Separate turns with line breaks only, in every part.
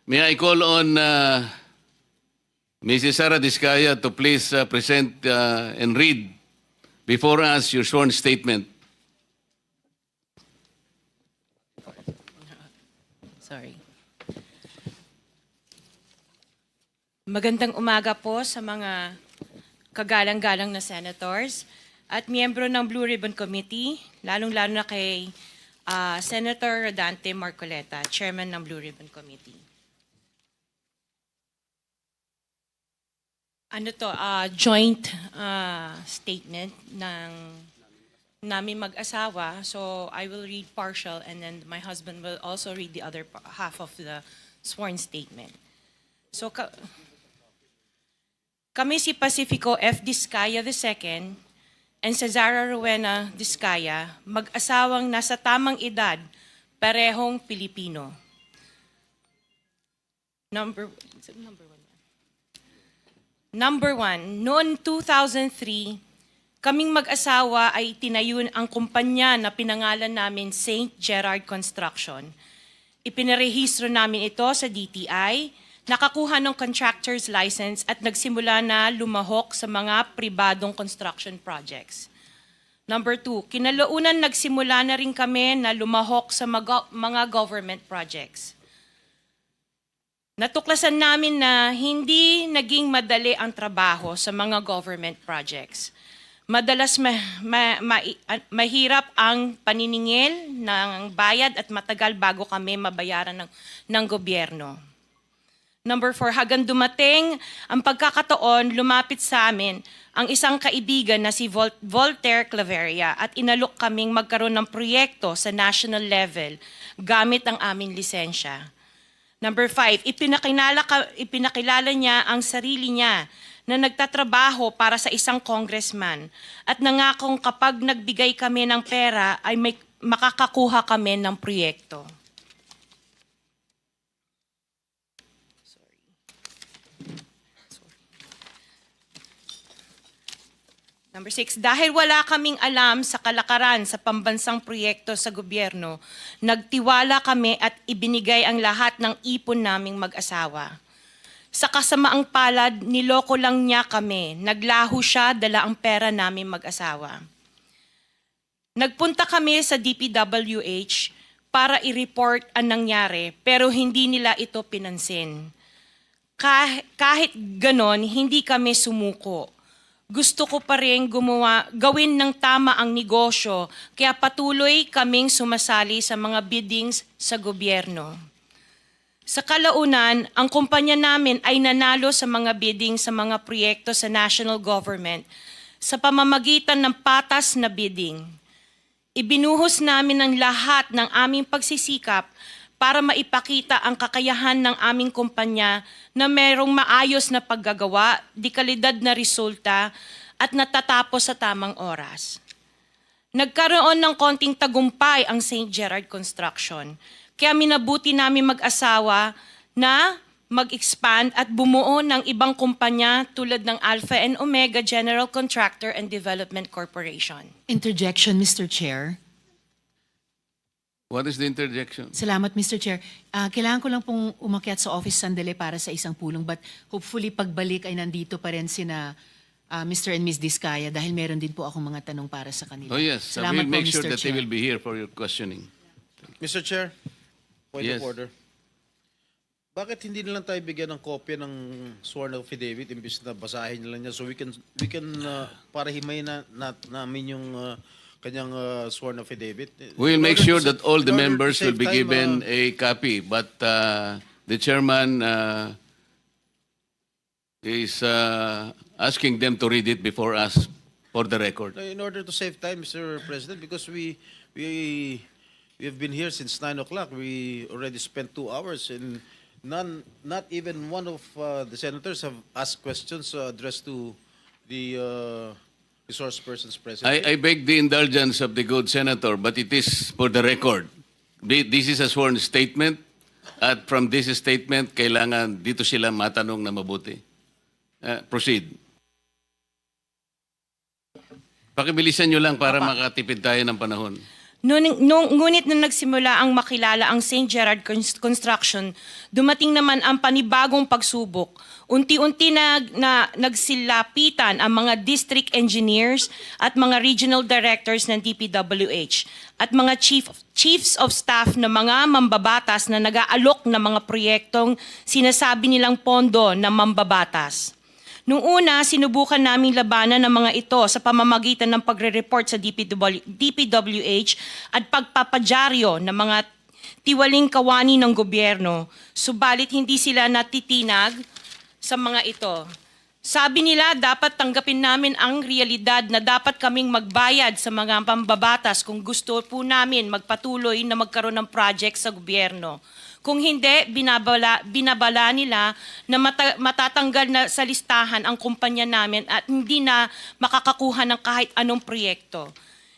May I call on Mrs. Sara Diskaya to please present and read before us your sworn statement.
Sorry. Magandang umaga po sa mga kagalang-galang na senators at miyembro ng Blue Ribbon Committee, lalong-lalo na kay Senator Rodante Marcoleta, Chairman ng Blue Ribbon Committee. Ano to, joint statement ng namin mag-asawa. So I will read partial and then my husband will also read the other half of the sworn statement. So kami si Pacifico F. Diskaya II and Cesara Rowena Diskaya, mag-asawang nasa tamang edad, parehong Pilipino. Number one, noon 2003, kaming mag-asawa ay tinayun ang kumpanya na pinangalan namin St. Gerard Construction. Ipinarehistro namin ito sa DTI, nakakuha ng contractor's license at nagsimula na lumahok sa mga pribadong construction projects. Number two, kinalaunan nagsimula na rin kami na lumahok sa mga government projects. Natuklasan namin na hindi naging madali ang trabaho sa mga government projects. Madalas mahirap ang paniningil ng bayad at matagal bago kami mabayaran ng gobyerno. Number 4, hanggang dumating ang pagkakataon, lumapit sa amin ang isang kaibigan na si Voltaire Claveria at inalok kaming magkaroon ng proyekto sa national level gamit ang aming lisensya. Number 5, ipinakilala niya ang sarili niya na nagtatrabaho para sa isang congressman at nangakong kapag nagbigay kami ng pera ay makakakuha kami ng proyekto. Number 6, dahil wala kaming alam sa kalakaran sa pambansang proyekto sa gobyerno, nagtiwala kami at ibinigay ang lahat ng ipon naming mag-asawa. Sa kasamaang palad, niloko lang niya kami. Naglaho siya, dala ang pera naming mag-asawa. Nagpunta kami sa DPWH para i-report ang nangyari, pero hindi nila ito pinansin. Kahit ganon, hindi kami sumuko. Gusto ko pa rin gawin ng tama ang negosyo, kaya patuloy kaming sumasali sa mga biddings sa gobyerno. Sa kalaunan, ang kumpanya namin ay nanalo sa mga bidding sa mga proyekto sa national government sa pamamagitan ng patas na bidding. Ibinuhos namin ang lahat ng aming pagsisikap para maipakita ang kakayahan ng aming kumpanya na mayroong maayos na paggagawa, di kalidad na resulta, at natatapos sa tamang oras. Nagkaroon ng konting tagumpay ang St. Gerard Construction, kaya minabuti namin mag-asawa na mag-expand at bumuo ng ibang kumpanya tulad ng Alpha and Omega General Contractor and Development Corporation.
Interjection, Mr. Chair.
What is the interjection?
Salamat, Mr. Chair. Kailangan ko lang pong umakyat sa office sandali para sa isang pulong, but hopefully pagbalik ay nandito pa rin sina Mr. and Ms. Diskaya dahil meron din po akong mga tanong para sa kanila.
Oh yes,
Salamat
we'll
po,
make sure
Mr.
that they
Chair.
will be here for your questioning.
Mr. Chair, point
Yes.
of order. Bakit hindi na lang tayo bigyan ng kopya ng sworn affidavit imbis na basahin na lang niya so we can para himayin namin yung kanyang sworn affidavit.
We'll make sure that all the members will be
save
given
time,
a copy, but the chairman is asking them to read it before us for the record.
in order to save time, Mr. President, because we have been here since 9 o'clock. We already spent 2 hours and not even one of the senators have asked questions addressed to the resource persons present.
I beg the indulgence of the good senator, but it is for the record. This is a sworn statement, at from this statement, kailangan dito sila matanong na mabuti. Proceed. Pakibilisan nyo lang para makatipid tayo ng panahon.
Ngunit nung nagsimula ang makilala ang St. Gerard Construction, dumating naman ang panibagong pagsubok. Unti-unti nagsilapitan ang mga district engineers at mga regional directors ng DPWH at mga chiefs of staff na mga mambabatas na nag-aalok ng mga proyektong sinasabi nilang pondo ng mambabatas. Noong una, sinubukan naming labanan ng mga ito sa pamamagitan ng pagre-report sa DPWH at pagpapadyaryo ng mga tiwaling kawani ng gobyerno, subalit hindi sila natitinag sa mga ito. Sabi nila dapat tanggapin namin ang realidad na dapat kaming magbayad sa mga pambabatas kung gusto po namin magpatuloy na magkaroon ng project sa gobyerno. Kung hindi, binabala nila na matatanggal na sa listahan ang kumpanya namin at hindi na makakakuha ng kahit anong proyekto.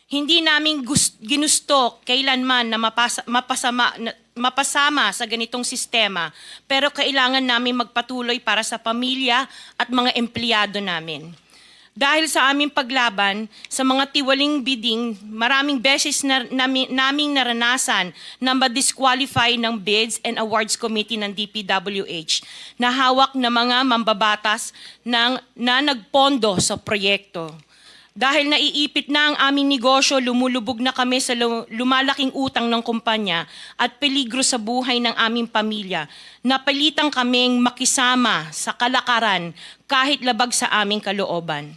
Hindi namin ginusto kailanman na mapasama sa ganitong sistema, pero kailangan namin magpatuloy para sa pamilya at mga empleyado namin. Dahil sa aming paglaban sa mga tiwaling bidding, maraming beses naming naranasan na ma-disqualify ng Bids and Awards Committee ng DPWH na hawak ng mga mambabatas na nagpondo sa proyekto. Dahil naiipit na ang aming negosyo, lumulubog na kami sa lumalaking utang ng kumpanya at peligro sa buhay ng aming pamilya. Napilitan kaming makisama sa kalakaran kahit labag sa aming kalooban.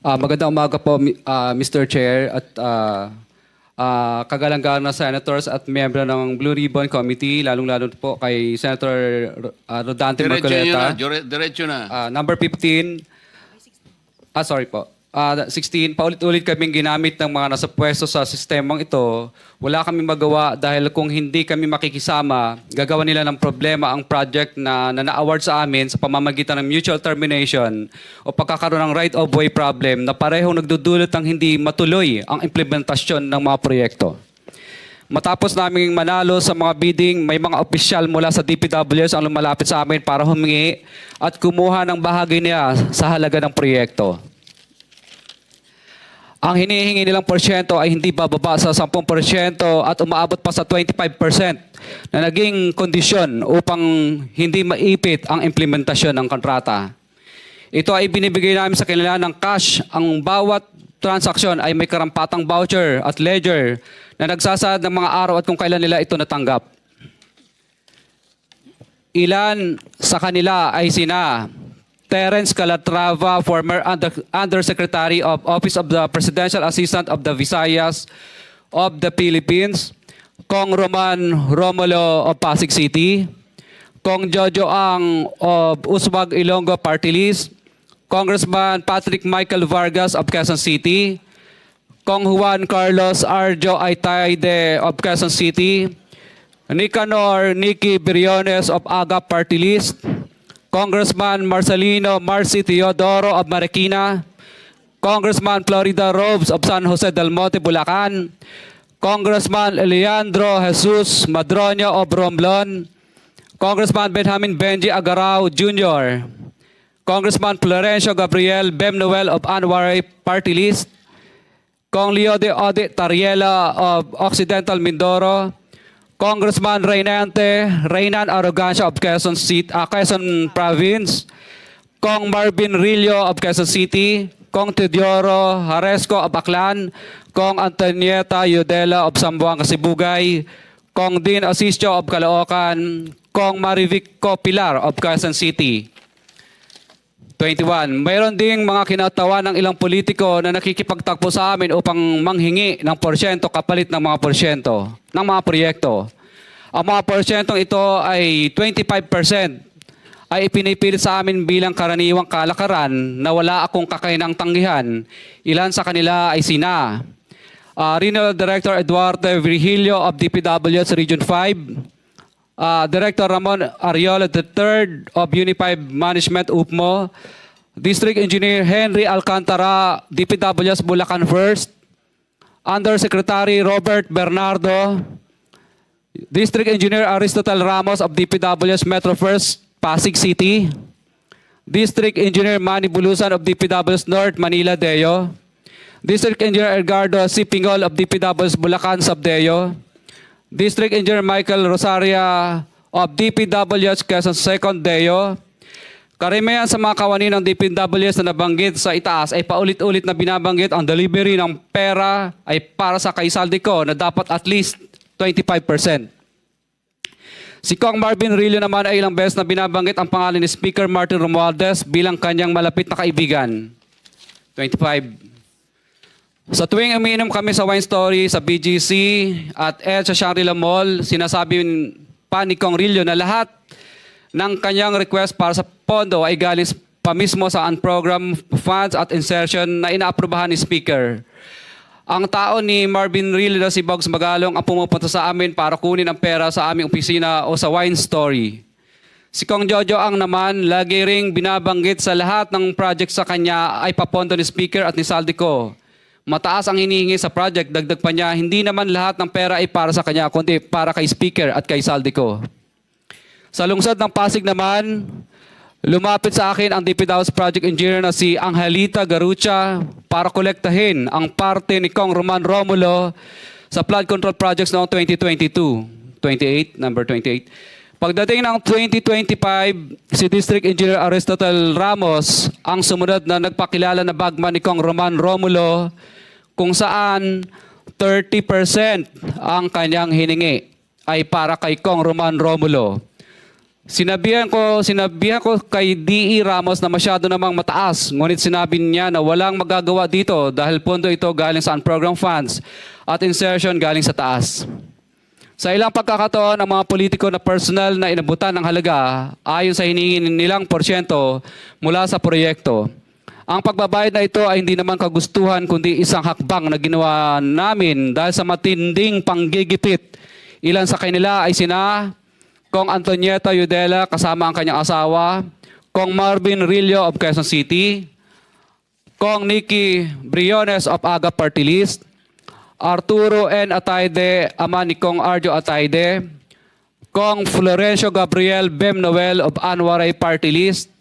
Magandang umaga po, Mr. Chair at kagalang-galang na senators at miyembro ng Blue Ribbon Committee, lalong-lalo po kay Senator Rodante Marcoleta.
Diretso na.
Number 15, sorry po. 16, paulit-ulit kaming ginamit ng mga nasa pwesto sa sistemang ito. Wala kaming magawa dahil kung hindi kami makikisama, gagawa nila ng problema ang project na na-award sa amin sa pamamagitan ng mutual termination o pagkakaroon ng right-of-way problem na parehong nagdudulot ng hindi matuloy ang implementasyon ng mga proyekto. Matapos naming manalo sa mga bidding, may mga opisyal mula sa DPWS ang lumalapit sa amin para humingi at kumuha ng bahagi niya sa halaga ng proyekto. Ang hinihingi nilang porsyento ay hindi bababa sa 10% at umaabot pa sa 25% na naging kondisyon upang hindi maipit ang implementasyon ng kontrata. Ito ay binibigay namin sa kanila ng cash. Ang bawat transaksyon ay may karampatang voucher at ledger na nagsasaad ng mga araw at kung kailan nila ito natanggap. Ilan sa kanila ay sina Terence Calatrava, former Undersecretary of Office of the Presidential Assistant of the Visayas of the Philippines, Kong Roman Romulo of Pasig City, Kong Jojo Ang of Uswag Ilonggo Party List, Congressman Patrick Michael Vargas of Quezon City, Kong Juan Carlos Arjo Aitayde of Quezon City, Nicanor Nicky Briones of Agap Party List, Congressman Marcelino Marcy Teodoro of Marikina, Congressman Florida Robes of San Jose del Monte, Bulacan, Congressman Leandro Jesus Madroño of Romblon, Congressman Benjamin Benji Agarao Jr., Congressman Florencio Gabriel Bemnoel of Anwaray Party List, Kong Leo de Ode Tariela of Occidental Mindoro, Congressman Reynan Arrogancia of Quezon Province, Kong Marvin Rillo of Quezon City, Kong Teodoro Haresco of Aklan, Kong Antonieta Yudela of Zamboanga, Sibugay, Kong Dean Asisio of Caloocan, Kong Marivico Pilar of Quezon City. 21. Mayroon ding mga kinatawa ng ilang politiko na nakikipagtakbo sa amin upang manghingi ng porsyento kapalit ng mga porsyento ng mga proyekto. Ang mga porsyentong ito ay 25% ay ipinipilit sa amin bilang karaniwang kalakaran na wala akong kakainang tanggihan. Ilan sa kanila ay sina Regional Director Eduardo Virgilio of DPWS Region 5, Director Ramon Ariola III of Unified Management UPMO, District Engineer Henry Alcantara, DPWS Bulacan First, Undersecretary Robert Bernardo, District Engineer Aristotle Ramos of DPWS Metro First, Pasig City, District Engineer Manny Bulusan of DPWS North, Manila Deo, District Engineer Edgardo C. Pingol of DPW's Bulacan Subdeo, District Engineer Michael Rosaria of DPWH Quezon 2nd Deo. Karamihan sa mga kawani ng DPWH na nabanggit sa itaas ay paulit-ulit na binabanggit ang delivery ng pera ay para sa kay Saldico na dapat at least 25%. Si Kong Marvin Rillo naman ay ilang beses na binabanggit ang pangalan ni Speaker Martin Romualdez bilang kanyang malapit na kaibigan. 25. Sa tuwing umiinom kami sa Wine Story, sa BGC at sa Shangri-La Mall, sinasabi pa ni Kong Rillo na lahat ng kanyang request para sa pondo ay galing pa mismo sa unprogrammed funds at insertion na inaaprubahan ni Speaker. Ang tao ni Marvin Rillo na si Bogs Magalong ang pumupunta sa amin para kunin ang pera sa aming opisina o sa Wine Story. Si Kong Jojo ang naman lagi ring binabanggit sa lahat ng project sa kanya ay papondo ni Speaker at ni Saldico. Mataas ang hinihingi sa project, dagdag pa niya, hindi naman lahat ng pera ay para sa kanya, kundi para kay Speaker at kay Saldico. Sa lungsod ng Pasig naman, lumapit sa akin ang DPW's project engineer na si Angelita Garucha para kolektahin ang parte ni Kong Roman Romulo sa flood control projects noong 2022. Number 28. Pagdating ng 2025, si District Engineer Aristotle Ramos ang sumunod na nagpakilala na bagman ni Kong Roman Romulo kung saan 30% ang kanyang hiningi ay para kay Kong Roman Romulo. Sinabihan ko kay D.E. Ramos na masyado namang mataas, ngunit sinabi niya na walang magagawa dito dahil pondo ito galing sa unprogrammed funds at insertion galing sa taas. Sa ilang pagkakataon, ang mga politiko na personal na inabutan ng halaga ayon sa hiningi nilang porsyento mula sa proyekto. Ang pagbabayad na ito ay hindi naman kagustuhan kundi isang hakbang na ginawa namin dahil sa matinding panggigipit. Ilan sa kanila ay sina Kong Antonieta Yudela kasama ang kanyang asawa, Kong Marvin Rillo of Quezon City, Kong Nikki Briones of Aga Party List, Arturo N. Ataide, ama ni Kong Arjo Ataide, Kong Florencio Gabriel Bem Noel of Anwaray Party List,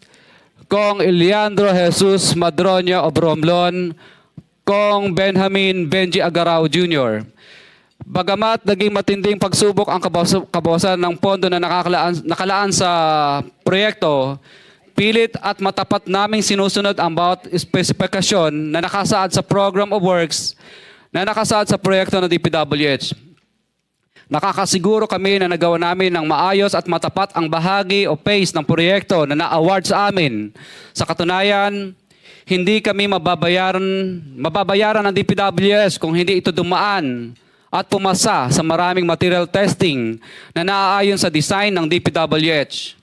Kong Eliandro Jesus Madroño of Romblon, Kong Benjamin Benji Agarao Jr. Bagamat naging matinding pagsubok ang kabawasan ng pondo na nakalaan sa proyekto, pilit at matapat naming sinusunod ang bawat espesifikasyon na nakasaad sa Program of Works na nakasaad sa proyekto ng DPWH. Nakakasiguro kami na nagawa namin ng maayos at matapat ang bahagi o phase ng proyekto na na-award sa amin. Sa katunayan, hindi kami mababayaran ng DPWH kung hindi ito dumaan at pumasa sa maraming material testing na naaayon sa design ng DPWH.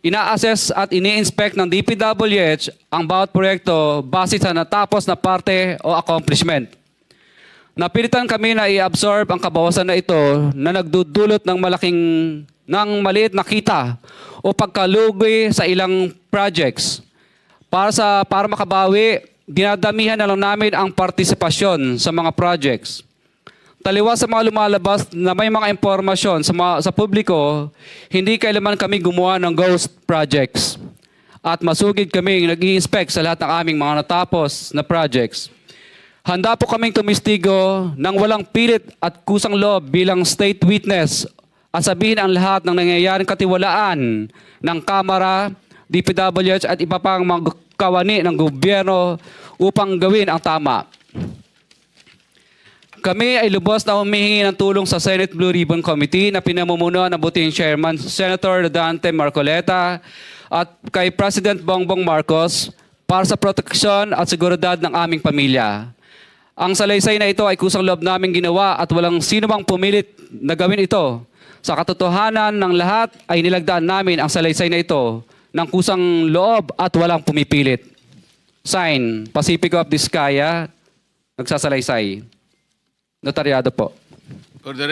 Ina-assess at ini-inspect ng DPWH ang bawat proyekto base sa natapos na parte o accomplishment. Napilitan kami na i-absorb ang kabawasan na ito na nagdudulot ng maliit na kita o pagkalugi sa ilang projects. Para makabawi, dinadamihan na lang namin ang partisipasyon sa mga projects. Taliwas sa mga lumalabas na may mga impormasyon sa publiko, hindi kailanman kami gumawa ng ghost projects. At masugid kami nag-i-inspect sa lahat ng aming mga natapos na projects. Handa po kaming tumistigo ng walang pilit at kusang loob bilang state witness at sabihin ang lahat ng nangyayaring katiwalaan ng Kamara, DPWH at iba pang mga kawani ng gobyerno upang gawin ang tama. Kami ay lubos na humihingi ng tulong sa Senate Blue Ribbon Committee na pinamumunuan ng buting Chairman Senator Dante Marcoleta at kay President Bongbong Marcos para sa proteksyon at seguridad ng aming pamilya. Ang salaysay na ito ay kusang loob namin ginawa at walang sino mang pumilit na gawin ito. Sa katotohanan ng lahat ay nilagdaan namin ang salaysay na ito ng kusang loob at walang pumipilit. Sign, Pacifico of Vizcaya, nagsasalaysay. Notaryado po.
For the